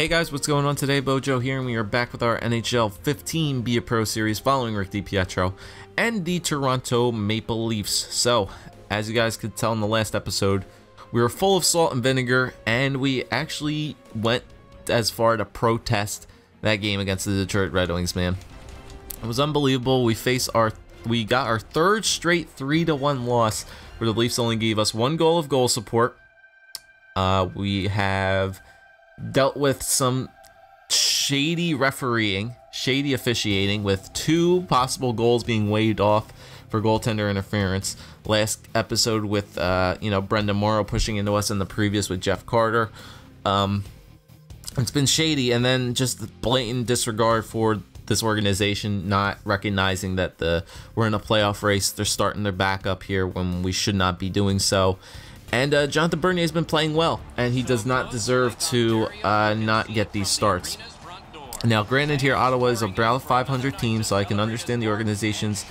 Hey guys, what's going on today? Bojo here, and we are back with our NHL 15 Be a Pro series following Rick DiPietro and the Toronto Maple Leafs. So, as you guys could tell in the last episode, we were full of salt and vinegar, and we actually went as far to protest that game against the Detroit Red Wings, man. It was unbelievable. We got our third straight 3-1 loss, where the Leafs only gave us 1 goal of goal support. We have dealt with some shady refereeing, shady officiating, with 2 possible goals being waved off for goaltender interference. Last episode with Brendan Morrow pushing into us, in the previous with Jeff Carter. It's been shady, and then just blatant disregard for this organization, not recognizing that we're in a playoff race. They're starting their backup here when we should not be doing so. And Jonathan Bernier has been playing well, and he does not deserve to not get these starts. Now, granted, here Ottawa is about 500 team, so I can understand the organization's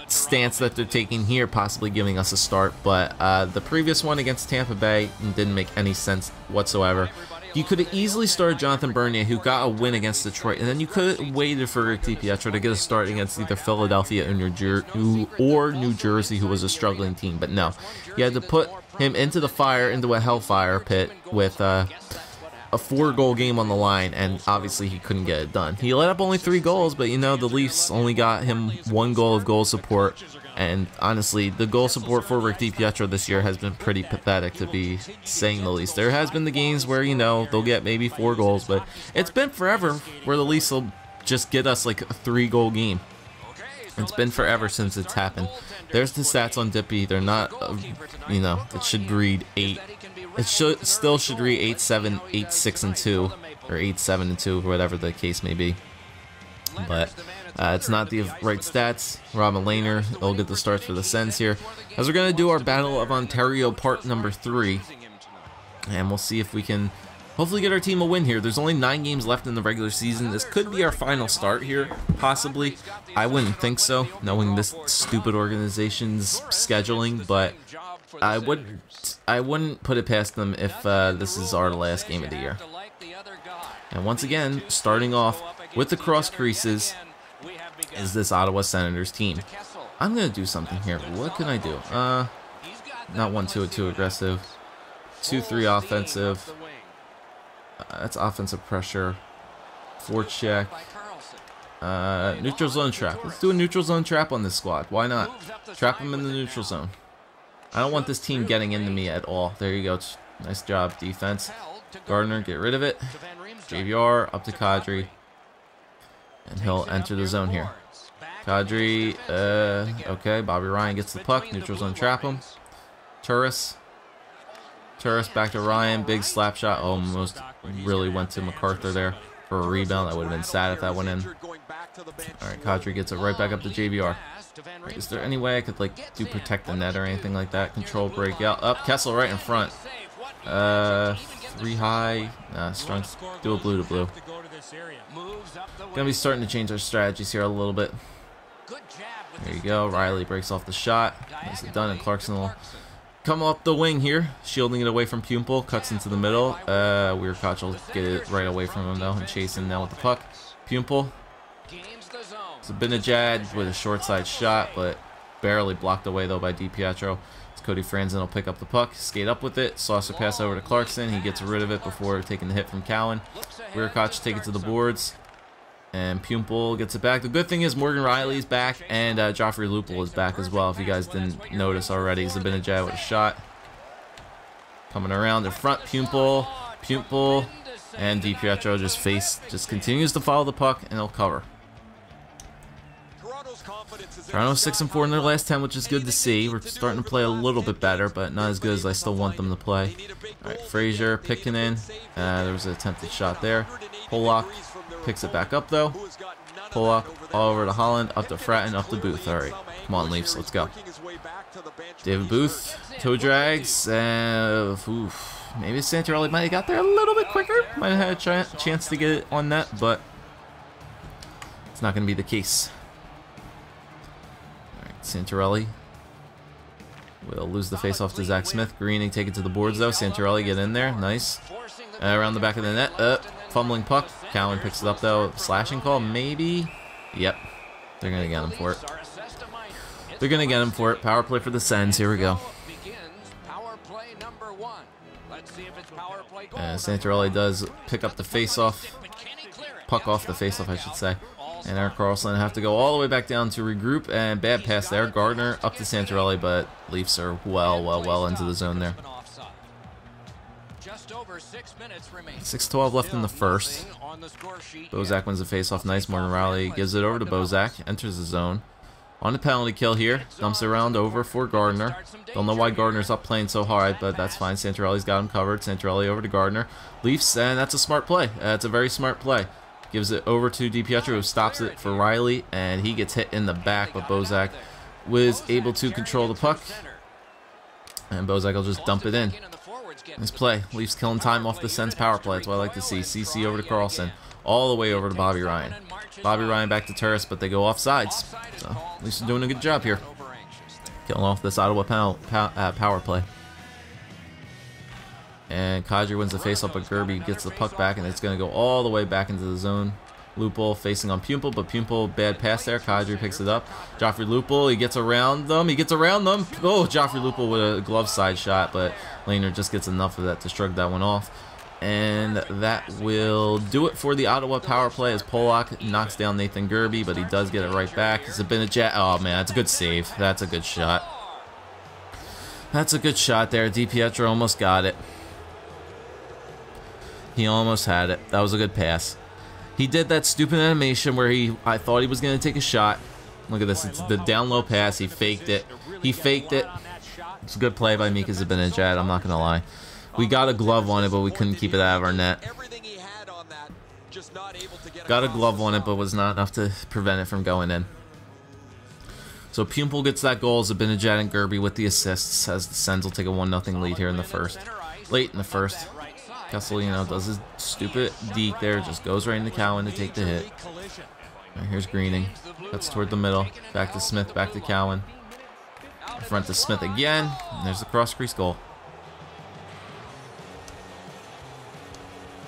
stance that they're taking here, possibly giving us a start. But the previous one against Tampa Bay didn't make any sense whatsoever. You could have easily started Jonathan Bernier, who got a win against Detroit, and then you could have waited for Rick DiPietro to get a start against either Philadelphia or New Jersey, who was a struggling team. But no, you had to put him into the fire, into a hellfire pit with a 4-goal game on the line, and obviously he couldn't get it done. He let up only 3 goals, but the Leafs only got him 1 goal of goal support. And honestly, the goal support for Rick DiPietro this year has been pretty pathetic, to be saying the least. There has been the games where, they'll get maybe 4 goals, but it's been forever where the Leafs will just get us like a 3-goal game. It's been forever since it's happened. There's the stats on Dippy. They're not, it should read 8. It still should read 8-7, 8-6 and 2, or 8-7 and 2, whatever the case may be. But it's not the right stats. Robin Lehner will get the starts for the Sens here, as we're going to do our Battle of Ontario part number 3. And we'll see if we can hopefully get our team a win here. There's only 9 games left in the regular season. This could be our final start here, possibly. I wouldn't think so, knowing this stupid organization's scheduling, but I wouldn't put it past them if this is our last game of the year. And once again, starting off with the cross creases is this Ottawa Senators team. I'm going to do something here. What can I do? Not 1-2 too aggressive. 2-3 offensive. That's offensive pressure. Forecheck. Neutral zone trap. Let's do a neutral zone trap on this squad. Why not? Trap them in the neutral zone. I don't want this team getting into me at all. There you go. Nice job, defense. Gardner, get rid of it. JVR, up to Kadri. And he'll enter the zone here. Kadri, okay, Bobby Ryan gets the puck. Neutral zone trap him. Turris back to Ryan. Big slap shot. Almost really went to MacArthur there for a rebound. That would have been sad if that went in. Alright, Kadri gets it right back up to JVR. Is there any way I could, do protect the net or anything like that? Control breakout. Up, Kessel right in front. 3 high. Nah, strong. Do a blue to blue. Gonna be starting to change our strategies here a little bit. There you go. Riley breaks off the shot. Nicely done, and Clarkson will come up the wing here, shielding it away from Pumple. Cuts into the middle. Weirkoch will get it right away from him though, and chasing now with the puck. Pumple. Zibanejad with a short side shot, but barely blocked away though by DiPietro. Cody Franzen will pick up the puck, skate up with it, saucer pass over to Clarkson. He gets rid of it before taking the hit from Cowan. Weirkoch take it to the boards, and Pumple gets it back. The good thing is Morgan Riley's back, and Joffrey Lupul is back as well, if you guys didn't notice already. Zibanejad with a shot. Coming around in front, Pumple, and DiPietro just continues to follow the puck, and he'll cover. Toronto's 6-4 in their last 10, which is good to see. We're starting to play a little bit better, but not as good as I still want them to play. Alright, Frazier picking in. There was an attempted shot there. Pollock picks it back up, though. Pollock all over to Holland, up to Fratton, up to Booth. Alright, come on, Leafs, let's go. David Booth, toe drags. Maybe Santorelli might have got there a little bit quicker. Might have had a chance to get it on net, but it's not going to be the case. Santorelli will lose the face-off to Zach Smith. Greening take it to the boards, though. Santorelli get in there. Nice. Around the back of the net. Fumbling puck. Cowan picks it up, though. Slashing call, maybe? Yep. They're going to get him for it. They're going to get him for it. Power play for the Sens. Here we go. Santorelli does pick up the face-off. Puck off the face-off, I should say. And Erik Karlsson have to go all the way back down to regroup. And bad pass there. Gardner up to Santorelli, but Leafs are well into the zone there. 6:12 left in the first. Bozak wins the face-off. Nice. Morgan Riley gives it over to Bozak. Enters the zone. On the penalty kill here. Dumps it around over for Gardner. Don't know why Gardner's up playing so hard, but that's fine. Santorelli's got him covered. Santorelli over to Gardner. Leafs, and that's a smart play. That's a very smart play. Gives it over to DiPietro, who stops it for Riley, and he gets hit in the back, but Bozak was able to control the puck. And Bozak will just dump it in. Nice play. Leafs killing time off the Sens power play. That's what I like to see. CC over to Karlsson. All the way over to Bobby Ryan. Bobby Ryan back to Turris, but they go off sides. So Leafs are doing a good job here. Killing off this Ottawa power play. And Kadri wins the face-off, but Gerby gets the puck back, and it's going to go all the way back into the zone. Lupul facing on Pumple, but Pumple, bad pass there. Kadri picks it up. Joffrey Lupul, he gets around them. Oh, Joffrey Lupul with a glove side shot, but Lehner just gets enough of that to shrug that one off. And that will do it for the Ottawa power play as Polak knocks down Nathan Gerby, but he does get it right back. Zibanejad, oh man, that's a good save. That's a good shot. That's a good shot there. DiPietro almost got it. He almost had it. That was a good pass. He did that stupid animation where I thought he was going to take a shot. Look at this. It's the down low pass. He faked it. It's a good play by Mika Zibanejad. I'm not going to lie. We got a glove on it, but we couldn't keep it out of our net. Got a glove on it, but was not enough to prevent it from going in. So Pumple gets that goal. Zibanejad and Gerby with the assists as the Sens will take a 1-0 lead here in the first. Late in the first. Castellino does his stupid deke there, just goes right into Cowan to take the hit. Right, here's Greening. Cuts toward the middle. Back to Smith, back to Cowan. Front to Smith again. And there's the cross crease goal.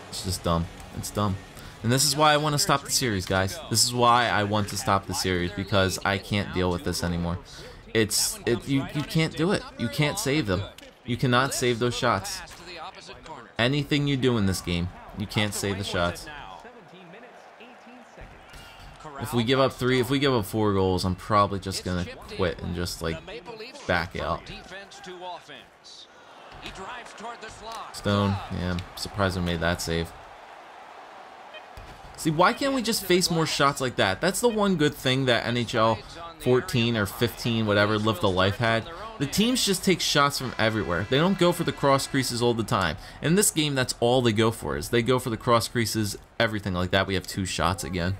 It's just dumb. It's dumb. And this is why I want to stop the series, guys. This is why I want to stop the series, because I can't deal with this anymore. You can't do it. You can't save them. You cannot save those shots. Anything you do in this game, you can't save the shots. If we give up 4 goals, I'm probably just gonna quit and just like back out. Stone, yeah, I'm surprised we made that save. See, why can't we just face more shots like that? That's the one good thing that NHL 14 or 15, whatever, Live the Life had. The teams just take shots from everywhere. They don't go for the cross creases all the time. In this game, that's all they go for, is they go for the cross creases, everything like that. We have 2 shots again.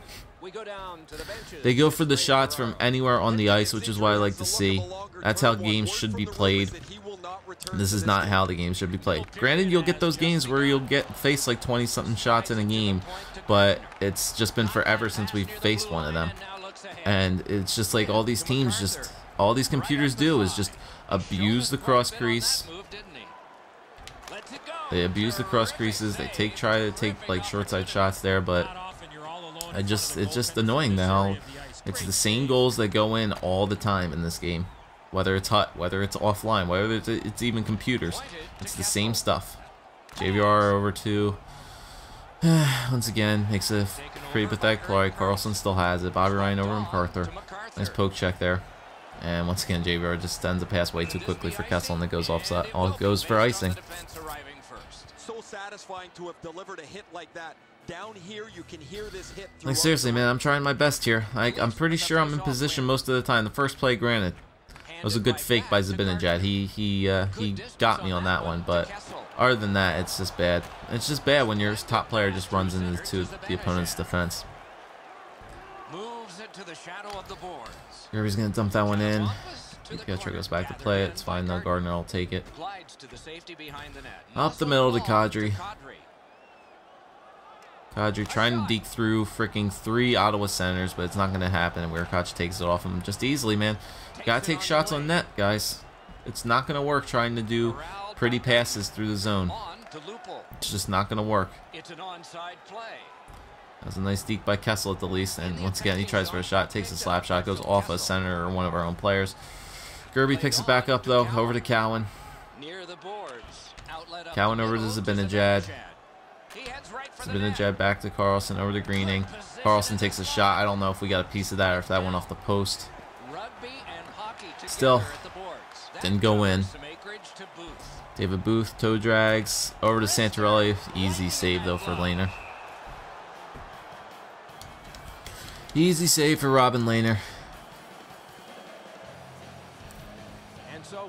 They go for the shots from anywhere on the ice, which is what I like to see. That's how games should be played. This is not how the game should be played. Granted, you'll get those games where you'll face like 20-something shots in a game, but it's just been forever since we've faced one of them. And it's just like all these teams all these computers do is just abuse the cross crease. They abuse the cross creases. They try to take like short side shots there, but it's just annoying now. It's the same goals that go in all the time in this game. Whether it's HUT, whether it's offline, whether it's even computers. It's the same stuff. JVR over to, once again, makes a pretty pathetic play. Karlsson still has it. Bobby Ryan over to MacArthur. Nice poke check there. And once again, JVR just sends a pass way too quickly for Kessel, and it goes offside. All goes for icing. So satisfying to have delivered a hit like that. Down here, you can hear this hit. Like seriously, man, I'm trying my best here. I'm pretty sure I'm in position most of the time. The first play, granted, it was a good fake by Zibanejad. He got me on that one, but other than that, it's just bad. It's just bad when your top player just runs into the opponent's defense. Moves into the shadow of the boards. Gerby's gonna dump that one in. DiPietro goes back to play it. It's fine though. Gardner will take it. Up the middle to Kadri. Kadri trying to deke through freaking 3 Ottawa centers, but it's not going to happen, and Weirkoch takes it off him just easily, man. You got to take shots on net, guys. It's not going to work trying to do pretty passes through the zone. It's just not going to work. It's an onside play. That was a nice deke by Kessel at the least, and once again he tries for a shot, takes a slap shot, goes off a center or one of our own players. Gerby picks it back up though, over to Cowan. Cowan over to Zibanejad. Zibanejad back to Carlson, over to Greening. Carlson takes a shot. I don't know if we got a piece of that or if that went off the post. Still, didn't go in. David Booth, toe drags, over to Santorelli. Easy save though for Lehner. Easy save for Robin Lehner.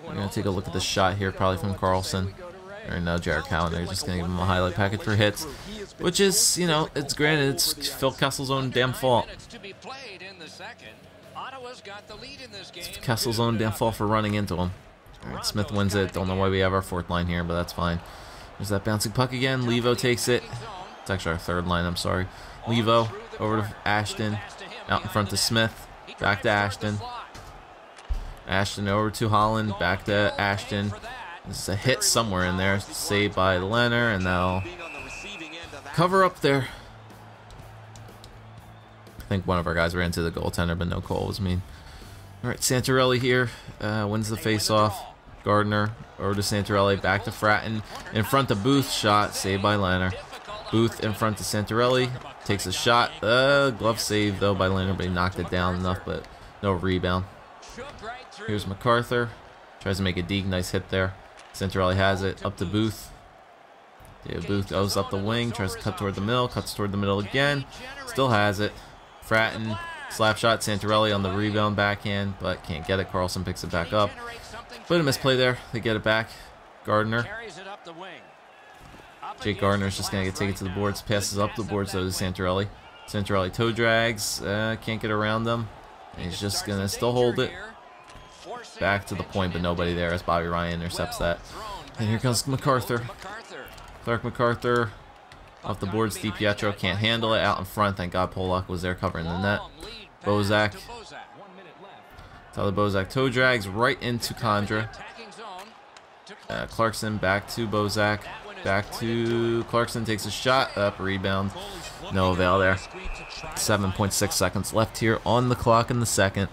We're going to take a look at the shot here, probably from Carlson. Or no, Jared Cowan. They're just going to give him a highlight package for hits. Which is, you know, it's granted, it's Phil Kessel's own damn fault. It's Kessel's own damn fault for running into him. Alright, Smith wins it. Don't know why we have our fourth line here, but that's fine. There's that bouncing puck again. Levo takes it. It's actually our third line, I'm sorry. Levo over to Ashton. Out in front to Smith. Back to Ashton. Ashton over to Holland. Back to Ashton. There's a hit somewhere in there. Saved by Lehner, and they'll cover up there. I think one of our guys ran into the goaltender, but no call was mean. Alright, Santorelli here. Wins the face-off. Gardner over to Santorelli. Back to Fratton. In front of Booth. Shot. Saved by Lehner. Booth in front to Santorelli. Takes a shot. Glove save though by Lehner, but he knocked it down enough, but no rebound. Here's MacArthur. Tries to make a deke. Nice hit there. Santorelli has it. Up to Booth. David Booth goes up the wing. Tries to cut toward the middle. Cuts toward the middle again. Still has it. Fratton. Slap shot. Santorelli on the rebound backhand, but can't get it. Carlson picks it back up. But a misplay there. They get it back. Gardner. Jake Gardner's just going to take it to the boards. Passes up the boards though to Santorelli. Santorelli toe drags. Can't get around them. And he's just going to still hold it. Back to the point, but nobody there as Bobby Ryan intercepts that. And here comes MacArthur. Clark MacArthur off the boards. DiPietro can't handle it. Out in front. Thank God Polak was there covering the net. Bozak. Tyler Bozak toe drags right into Condra. Clarkson back to Bozak. Back to Clarkson. Takes a shot. Up. Rebound. No avail there. 7.6 seconds left here on the clock in the second.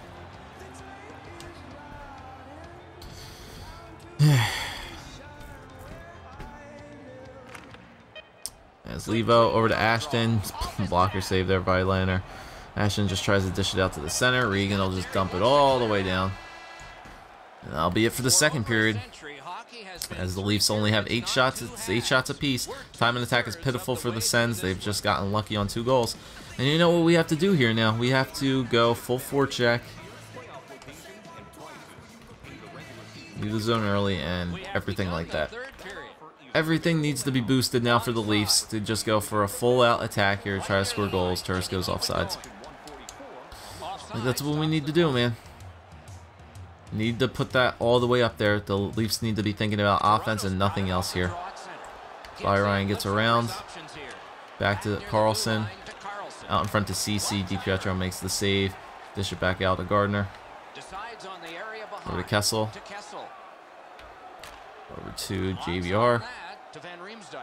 As Levo over to Ashton. Blocker save there by Lehner. Ashton just tries to dish it out to the center. Regan will just dump it all the way down. And that'll be it for the second period. As the Leafs only have 8 shots, it's 8 shots apiece. Time and attack is pitiful for the Sens. They've just gotten lucky on 2 goals. And you know what we have to do here now? We have to go full forecheck. Leave the zone early and everything like that. Everything needs to be boosted now for the Leafs to just go for a full-out attack here, try to score goals. Turris goes offsides. Like that's what we need to do, man. Need to put that all the way up there. The Leafs need to be thinking about offense and nothing else here. Bobby Ryan gets around. Back to Carlson. Out in front to CC. DiPietro makes the save. Dish it back out to Gardner. Over to Kessel. Over to JVR.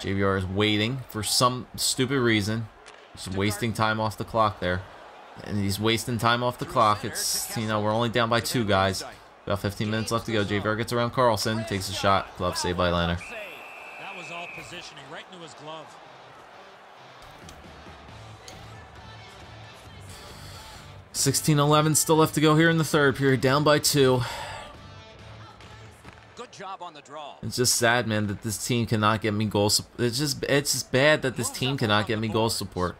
JVR is waiting for some stupid reason. Just wasting time off the clock there. And he's wasting time off the clock. It's, you know, we're only down by 2 guys. About 15 minutes left to go. JVR gets around Carlson. Takes a shot. Glove saved by Lehner. That was all positioning right into his glove. 16-11 still left to go here in the third period. Down by 2. Good job on the draw. It's just sad, man, that this team cannot get me goal support. It's just bad that this team cannot get me goal support.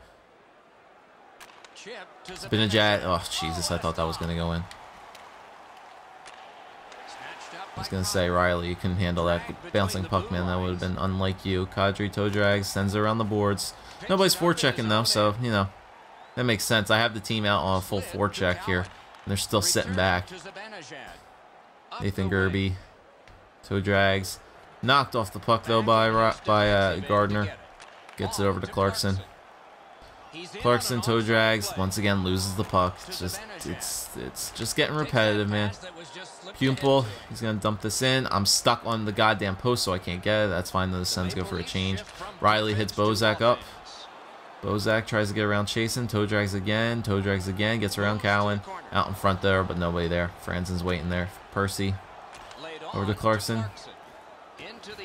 Zibanejad. Oh, Jesus, I thought that was going to go in. I was going to say, Riley, you couldn't handle that bouncing puck, man. That would have been unlike you. Kadri toe drags, sends it around the boards. Nobody's forechecking, though, so, you know, that makes sense. I have the team out on a full forecheck here, and they're still sitting back. Nathan Gerby. Toe drags. Knocked off the puck, though, by Gardner. Gets it over to Clarkson. Clarkson toe drags. Once again, loses the puck. It's just getting repetitive, man. Pupil, he's going to dump this in. I'm stuck on the goddamn post, so I can't get it. That's fine, though. The Sens go for a change. Riley hits Bozak up. Bozak tries to get around Chasen. Toe drags again. Toe drags again. Gets around Cowan. Out in front there, but nobody there. Franzen's waiting there. Percy. Over to Clarkson.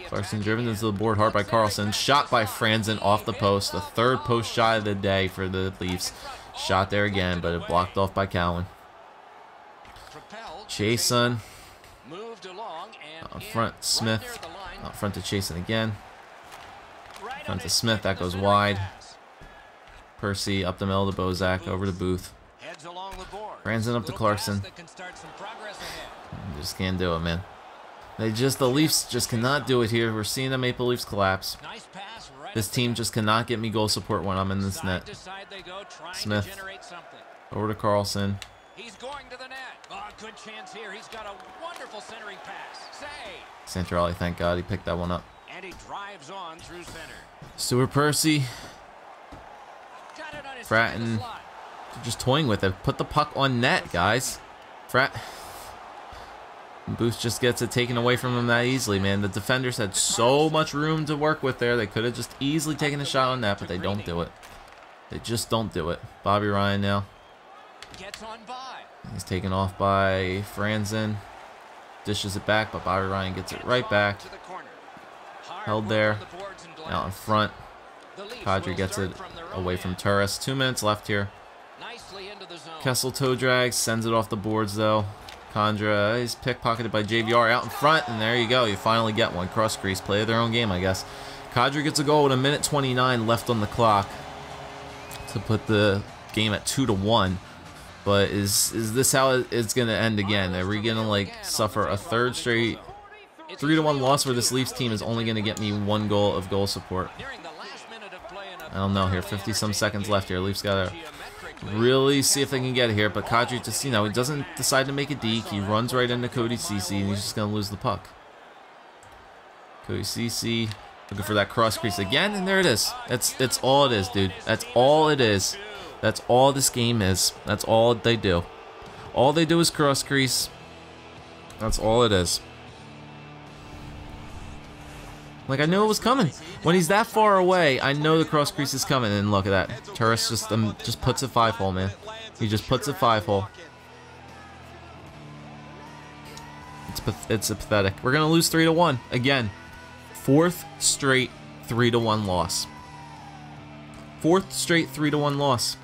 Clarkson driven into the board hard by Carlson. Shot by Franzen off the post. The third post shot of the day for the Leafs. Shot there again, but it blocked off by Cowan. Chasen. Out front, Smith. Out front to Chasen again. Front to Smith. That goes wide. Percy up the middle to Bozak. Over to Booth. Franzen up to Clarkson. Just can't do it, man. The Leafs just cannot do it here. We're seeing the Maple Leafs collapse. This team just cannot get me goal support when I'm in this net. Smith. Over to Carlson. He's going to the net. Oh, good chance here. He's got a wonderful centering pass. Save. Santorelli, thank God he picked that one up. And he drives on through center. Stewart Percy. Fratton. Just toying with it. Put the puck on net, guys. Booth just gets it taken away from him that easily, man. The defenders had so much room to work with there. They could have just easily taken a shot on that, but they don't do it. They just don't do it. Bobby Ryan now. He's taken off by Franzen. Dishes it back, but Bobby Ryan gets it right back. Held there. Out in front. Kadri gets it away from Turris. 2 minutes left here. Kessel toe drags. Sends it off the boards, though. Condra is pickpocketed by JVR out in front, and there you go. You finally get one. Cross crease. Play their own game, I guess. Kadri gets a goal with 1:29 left on the clock to put the game at 2-1. But is this how it's going to end again? Are we going to like suffer a third straight 3-1 loss where this Leafs team is only going to get me 1 goal of goal support? I don't know here. 50-some seconds left here. Leafs got to really see if they can get it here, but Kadri just, he doesn't decide to make a deke. He runs right into Cody Ceci, and he's just going to lose the puck. Cody Ceci looking for that cross crease again, and there it is. That's all it is, dude. That's all it is. That's all this game is. That's all they do. All they do is cross crease. That's all it is. Like, I knew it was coming. When he's that far away, I know the cross crease is coming. And look at that. Turris just puts it 5-hole, man. He just puts it 5-hole. It's pathetic. We're going to lose 3-1. Again. 4th straight 3-1 loss. 4th straight 3-1 loss.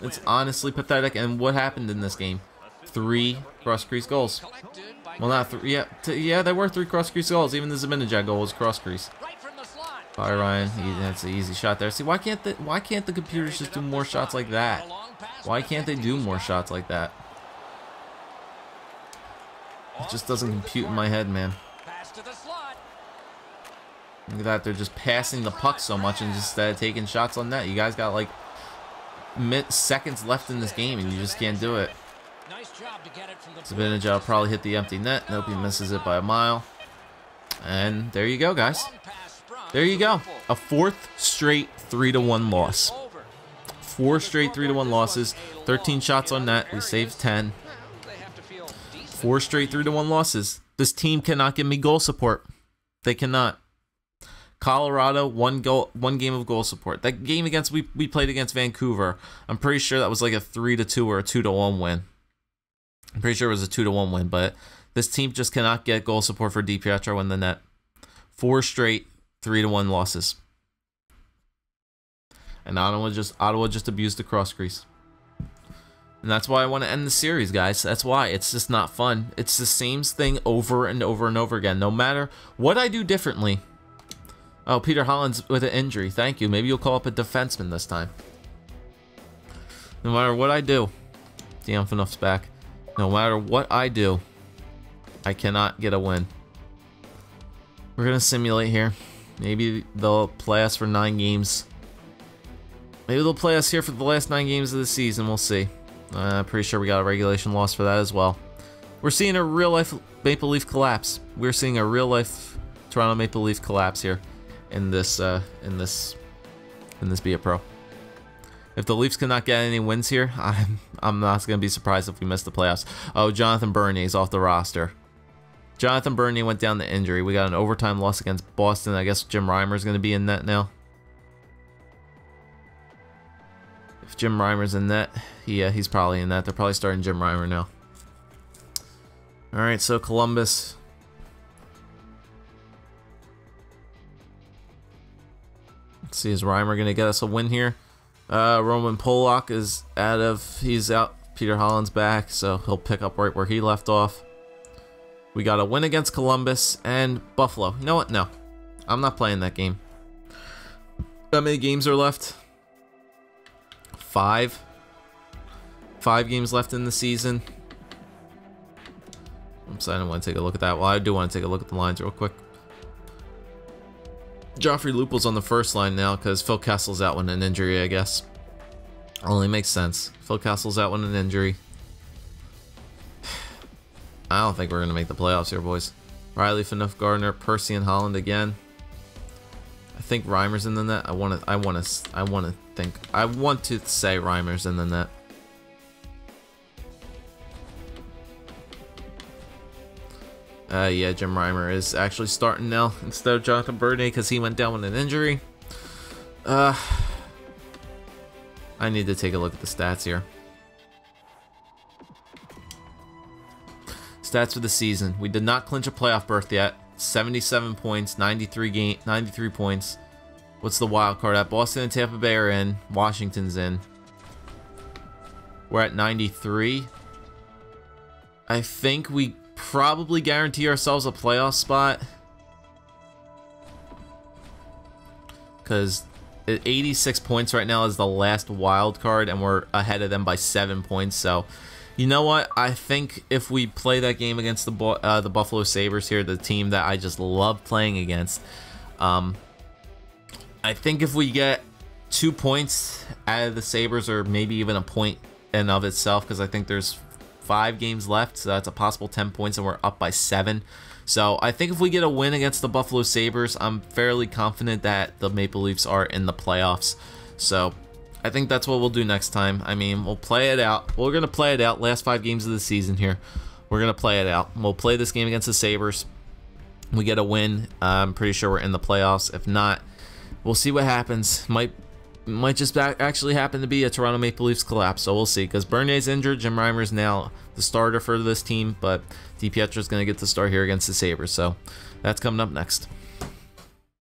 It's honestly pathetic. And what happened in this game? 3 cross crease goals. Well, not 3. Yeah, there were 3 cross crease goals. Even the Zibanejad goal was cross crease. By Ryan, that's an easy shot there. See, why can't the computers just do more shots like that? Why can't they do more shots like that? It just doesn't compute in my head, man. Look at that, they're just passing the puck so much and just taking shots on net. You guys got like seconds left in this game and you just can't do it. Zibanejad will probably hit the empty net. Nope, he misses it by a mile. And there you go, guys. There you go. A 4th straight 3-1 loss. 4 straight 3-1 losses. 13 shots on net. We saved 10. 4 straight 3-1 losses. This team cannot give me goal support. They cannot. Colorado, one game of goal support. That game against we played against Vancouver, I'm pretty sure that was like a 3-2 or a 2-1 win. I'm pretty sure it was a 2-1 win, but this team just cannot get goal support for DiPietro in the net. 4 straight 3-1 losses. And Ottawa just abused the cross crease. And that's why I want to end the series, guys. That's why. It's just not fun. It's the same thing over and over and over again. No matter what I do differently. Oh, Peter Holland's with an injury. Thank you. Maybe you'll call up a defenseman this time. No matter what I do. Diamphanov's back. No matter what I do, I cannot get a win. We're going to simulate here. Maybe they'll play us for 9 games. Maybe they'll play us here for the last 9 games of the season. We'll see. I'm pretty sure we got a regulation loss for that as well. We're seeing a real-life Maple Leaf collapse. We're seeing a real-life Toronto Maple Leaf collapse here in this Be a Pro. If the Leafs cannot get any wins here, I'm not going to be surprised if we miss the playoffs. Oh, Jonathan Bernier's off the roster. Jonathan Bernier went down to injury. We got an overtime loss against Boston. I guess Jim Reimer's going to be in net now. If Jim Reimer's in net, yeah, he's probably in net. They're probably starting Jim Reimer now. All right, so Columbus. Let's see, is Reimer going to get us a win here? Roman Polak is he's out. Peter Holland's back, so he'll pick up right where he left off. We got a win against Columbus and Buffalo. You know what? No, I'm not playing that game. How many games are left? 5. 5 games left in the season. So I don't want to take a look at that. Well, I do want to take a look at the lines real quick. Joffrey Lupul's on the first line now because Phil Kessel's out with an injury, I guess. Only makes sense. Phil Kessel's out with an injury. I don't think we're going to make the playoffs here, boys. Riley, Phaneuf, Gardner, Percy, and Holland again. I think Reimer's in the net. I want to say Reimer's in the net. Yeah, Jim Reimer is actually starting now instead of Jonathan Bernier because he went down with an injury. I need to take a look at the stats here. Stats for the season. We did not clinch a playoff berth yet. 77 points, 93 points. What's the wild card at? Boston and Tampa Bay are in. Washington's in. We're at 93. I think we probably guarantee ourselves a playoff spot. Because 86 points right now is the last wild card, and we're ahead of them by 7 points. So, you know what? I think if we play that game against the Buffalo Sabres here, the team that I just love playing against, I think if we get 2 points out of the Sabres, or maybe even a point in of itself, because I think there's 5 games left, so that's a possible 10 points, and we're up by 7. So I think if we get a win against the Buffalo Sabres, I'm fairly confident that the Maple Leafs are in the playoffs. So I think that's what we'll do next time. I mean, we'll play it out. We're going to play it out. Last 5 games of the season here. We're going to play it out. We'll play this game against the Sabres. We get a win. I'm pretty sure we're in the playoffs. If not, we'll see what happens. Might just actually happen to be a Toronto Maple Leafs collapse, so we'll see. Because Bernier's injured, Jim Reimer's now the starter for this team, but DiPietro's going to get the start here against the Sabres, so that's coming up next.